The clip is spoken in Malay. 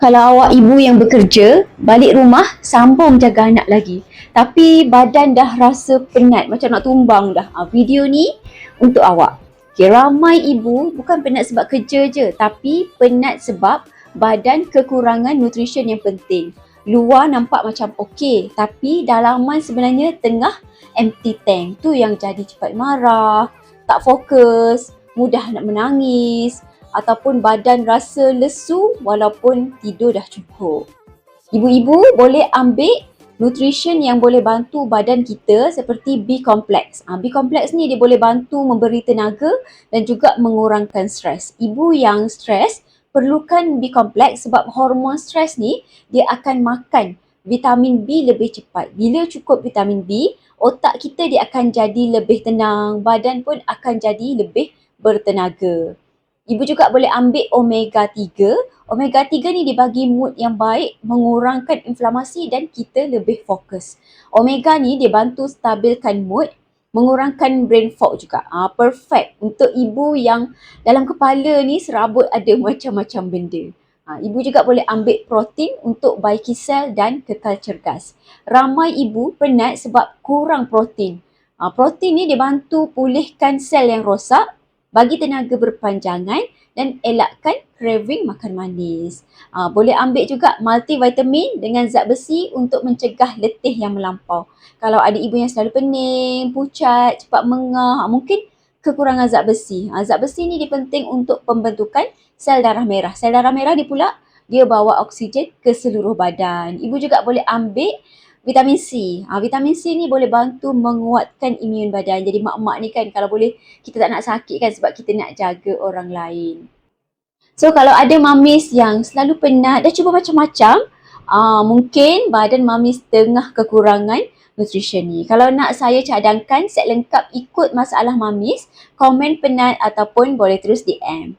Kalau awak ibu yang bekerja, balik rumah sambung jaga anak lagi. Tapi badan dah rasa penat, macam nak tumbang dah. Video ni untuk awak. Okay, ramai ibu bukan penat sebab kerja je, tapi penat sebab badan kekurangan nutrition yang penting. Luar nampak macam okey, tapi dalaman sebenarnya tengah empty tank. Tu yang jadi cepat marah, tak fokus, mudah nak menangis, ataupun badan rasa lesu walaupun tidur dah cukup. Ibu-ibu boleh ambil nutrition yang boleh bantu badan kita seperti B-complex. B-complex ni dia boleh bantu memberi tenaga dan juga mengurangkan stres. Ibu yang stres perlukan B-complex sebab hormon stres ni dia akan makan vitamin B lebih cepat. Bila cukup vitamin B, otak kita dia akan jadi lebih tenang, badan pun akan jadi lebih bertenaga. Ibu juga boleh ambil omega 3. Omega 3 ni dibagi mood yang baik, mengurangkan inflamasi dan kita lebih fokus. Omega ni dia bantu stabilkan mood, mengurangkan brain fog juga. Perfect untuk ibu yang dalam kepala ni serabut ada macam-macam benda. Ibu juga boleh ambil protein untuk baiki sel dan kekal cergas. Ramai ibu penat sebab kurang protein. Protein ni dia bantu pulihkan sel yang rosak, bagi tenaga berpanjangan dan elakkan craving makan manis. Boleh ambil juga multivitamin dengan zat besi untuk mencegah letih yang melampau. Kalau ada ibu yang selalu pening, pucat, cepat mengah, mungkin kekurangan zat besi. Zat besi ni dia penting untuk pembentukan sel darah merah. Sel darah merah dia pula, dia bawa oksigen ke seluruh badan. Ibu juga boleh ambil vitamin C. Vitamin C ni boleh bantu menguatkan imun badan. Jadi mak-mak ni kan kalau boleh kita tak nak sakit kan sebab kita nak jaga orang lain. So kalau ada mamis yang selalu penat, dah cuba macam-macam, mungkin badan mamis tengah kekurangan nutrition ni. Kalau nak saya cadangkan set lengkap ikut masalah mamis, komen penat ataupun boleh terus DM.